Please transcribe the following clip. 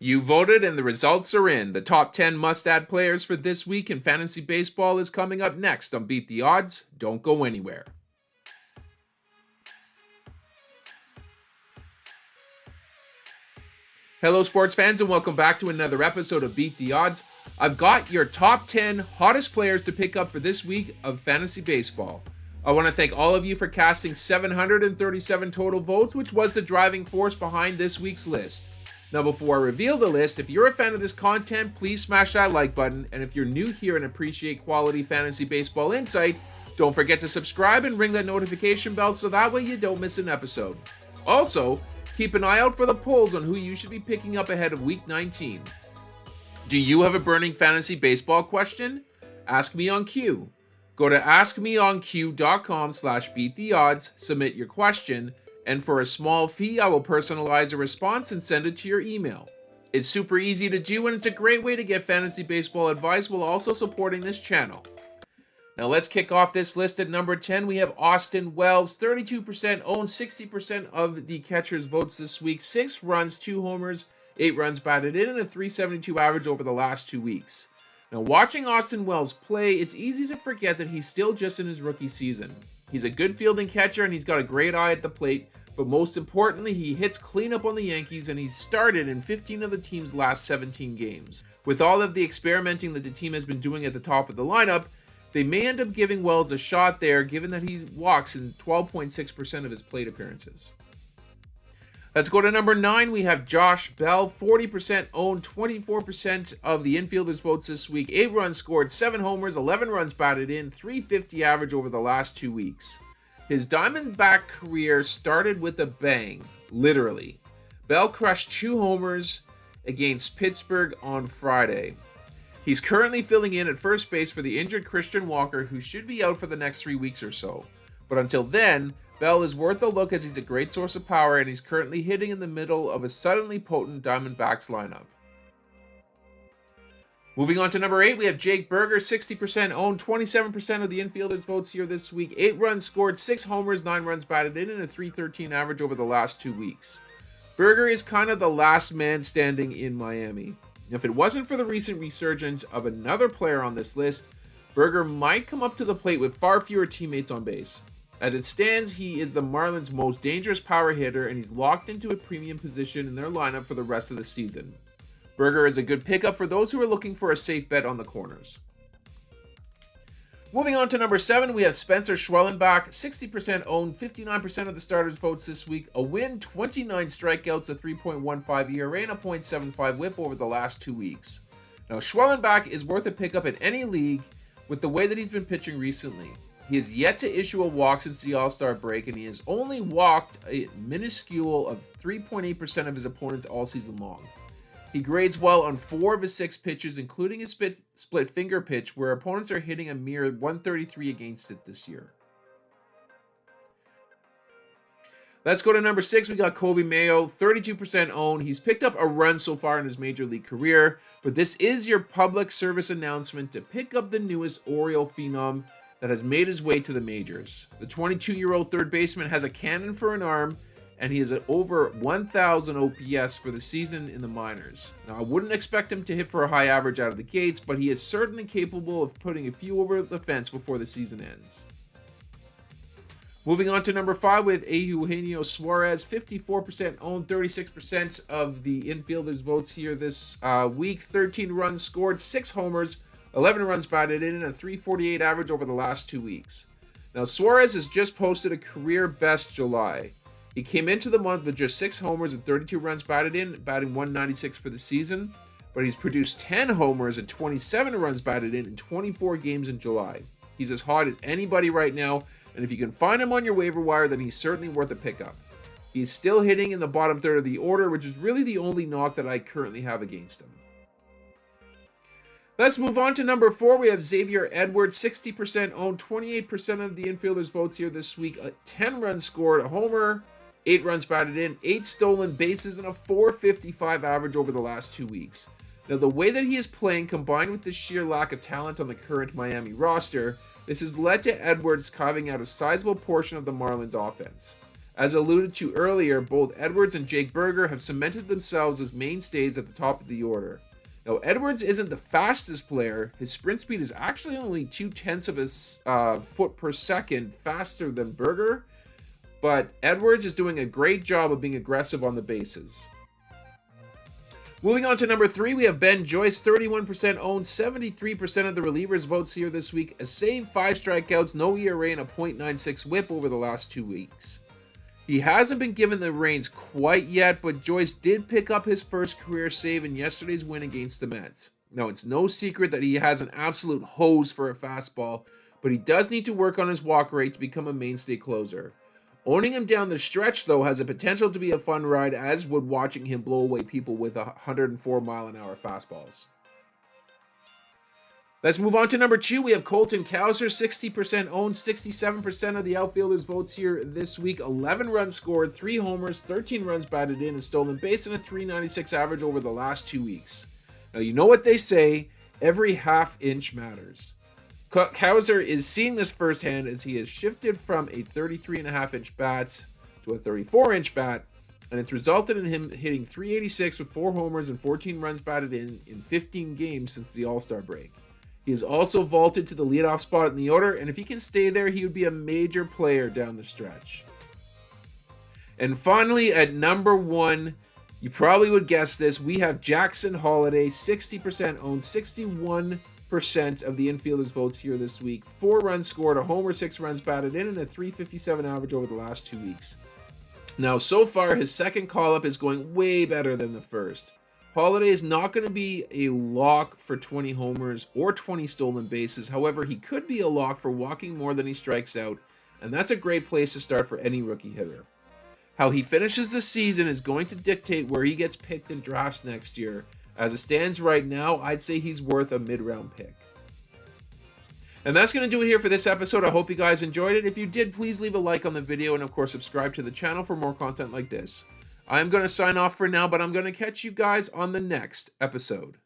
You voted and the results are in. The top 10 must-add players for this week in fantasy baseball is coming up next on Beat the Odds. Don't go anywhere. Hello sports fans and welcome back to another episode of Beat the Odds. I've got your top 10 hottest players to pick up for this week of fantasy baseball. I want to thank all of you for casting 737 total votes, which was the driving force behind this week's list. Now, before I reveal the list, if you're a fan of this content, please smash that like button. And if you're new here and appreciate quality fantasy baseball insight, don't forget to subscribe and ring that notification bell so that way you don't miss an episode. Also, keep an eye out for the polls on who you should be picking up ahead of Week 19. Do you have a burning fantasy baseball question? Ask me on Q. Go to askmeonq.com/beattheodds, submit your question, and for a small fee, I will personalize a response and send it to your email. It's super easy to do, and it's a great way to get fantasy baseball advice while also supporting this channel. Now let's kick off this list at number 10. We have Austin Wells, 32% owned, 60% of the catcher's votes this week, 6 runs, 2 homers, 8 runs batted in, and a .372 average over the last 2 weeks. Now watching Austin Wells play, it's easy to forget that he's still just in his rookie season. He's a good fielding catcher and he's got a great eye at the plate, but most importantly, he hits cleanup on the Yankees and he's started in 15 of the team's last 17 games. With all of the experimenting that the team has been doing at the top of the lineup, they may end up giving Wells a shot there given that he walks in 12.6% of his plate appearances. Let's go to number 9. We have Josh Bell, 40% owned, 24% of the infielders' votes this week, 8 runs scored, 7 homers, 11 runs batted in, .350 average over the last 2 weeks. His Diamondback career started with a bang, literally. Bell crushed 2 homers against Pittsburgh on Friday. He's currently filling in at first base for the injured Christian Walker, who should be out for the next 3 weeks or so. But until then, Bell is worth a look as he's a great source of power and he's currently hitting in the middle of a suddenly potent Diamondbacks lineup. Moving on to number 8, we have Jake Burger, 60% owned, 27% of the infielders' votes here this week, 8 runs scored, 6 homers, 9 runs batted in, and a .313 average over the last 2 weeks. Burger is kind of the last man standing in Miami. If it wasn't for the recent resurgence of another player on this list, Burger might come up to the plate with far fewer teammates on base. As it stands, he is the Marlins' most dangerous power hitter, and he's locked into a premium position in their lineup for the rest of the season. Burger is a good pickup for those who are looking for a safe bet on the corners. Moving on to number 7, we have Spencer Schwellenbach, 60% owned, 59% of the starters' votes this week, a win, 29 strikeouts, a 3.15 ERA, and a .75 whip over the last 2 weeks. Now, Schwellenbach is worth a pickup in any league with the way that he's been pitching recently. He has yet to issue a walk since the All-Star break, and he has only walked a minuscule of 3.8% of his opponents all season long. He grades well on 4 of his 6 pitches, including his split finger pitch, where opponents are hitting a mere 133 against it this year. Let's go to number 6. We got Kobe Mayo, 32% owned. He's picked up a run so far in his major league career, but this is your public service announcement to pick up the newest Oriole phenom that has made his way to the majors. The 22-year-old third baseman has a cannon for an arm, and he is at over 1,000 OPS for the season in the minors. Now, I wouldn't expect him to hit for a high average out of the gates, but he is certainly capable of putting a few over the fence before the season ends. Moving on to number 5 with Eugenio Suarez, 54% owned, 36% of the infielders' votes here this week, 13 runs scored, 6 homers, 11 runs batted in, and a .348 average over the last 2 weeks. Now, Suarez has just posted a career-best July. He came into the month with just 6 homers and 32 runs batted in, batting .196 for the season, but he's produced 10 homers and 27 runs batted in 24 games in July. He's as hot as anybody right now, and if you can find him on your waiver wire, then he's certainly worth a pickup. He's still hitting in the bottom third of the order, which is really the only knock that I currently have against him. Let's move on to number 4. We have Xavier Edwards, 60% owned, 28% of the infielders' votes here this week. 10 runs scored, a homer, 8 runs batted in, 8 stolen bases, and a .455 average over the last 2 weeks. Now, the way that he is playing, combined with the sheer lack of talent on the current Miami roster, this has led to Edwards carving out a sizable portion of the Marlins' offense. As alluded to earlier, both Edwards and Jake Berger have cemented themselves as mainstays at the top of the order. Now, Edwards isn't the fastest player. His sprint speed is actually only 0.2 of a foot per second faster than Berger, but Edwards is doing a great job of being aggressive on the bases. Moving on to number 3, we have Ben Joyce, 31% owned, 73% of the relievers' votes here this week. A save, 5 strikeouts, no ERA, and a .96 whip over the last 2 weeks. He hasn't been given the reins quite yet, but Joyce did pick up his first career save in yesterday's win against the Mets. Now, it's no secret that he has an absolute hose for a fastball, but he does need to work on his walk rate to become a mainstay closer. Owning him down the stretch, though, has a potential to be a fun ride, as would watching him blow away people with 104-mile-an-hour fastballs. Let's move on to number 2. We have Colton Cowser, 60% owned, 67% of the outfielders' votes here this week. 11 runs scored, 3 homers, 13 runs batted in, and stolen base, and a .396 average over the last 2 weeks. Now, you know what they say, every half inch matters. Cowser is seeing this firsthand as he has shifted from a 33.5-inch bat to a 34-inch bat, and it's resulted in him hitting .386 with 4 homers and 14 runs batted in 15 games since the All-Star break. He has also vaulted to the leadoff spot in the order, and if he can stay there, he would be a major player down the stretch. And finally, at number 1, you probably would guess this, we have Jackson Holliday, 60% owned, 61% of the infielders' votes here this week. 4 runs scored, a homer, 6 runs batted in, and a .357 average over the last 2 weeks. Now, so far, his second call-up is going way better than the first. Holliday is not going to be a lock for 20 homers or 20 stolen bases. However, he could be a lock for walking more than he strikes out, and that's a great place to start for any rookie hitter. How he finishes the season is going to dictate where he gets picked in drafts next year. As it stands right now, I'd say he's worth a mid-round pick. And that's going to do it here for this episode. I hope you guys enjoyed it. If you did, please leave a like on the video and, of course, subscribe to the channel for more content like this. I'm going to sign off for now, but I'm going to catch you guys on the next episode.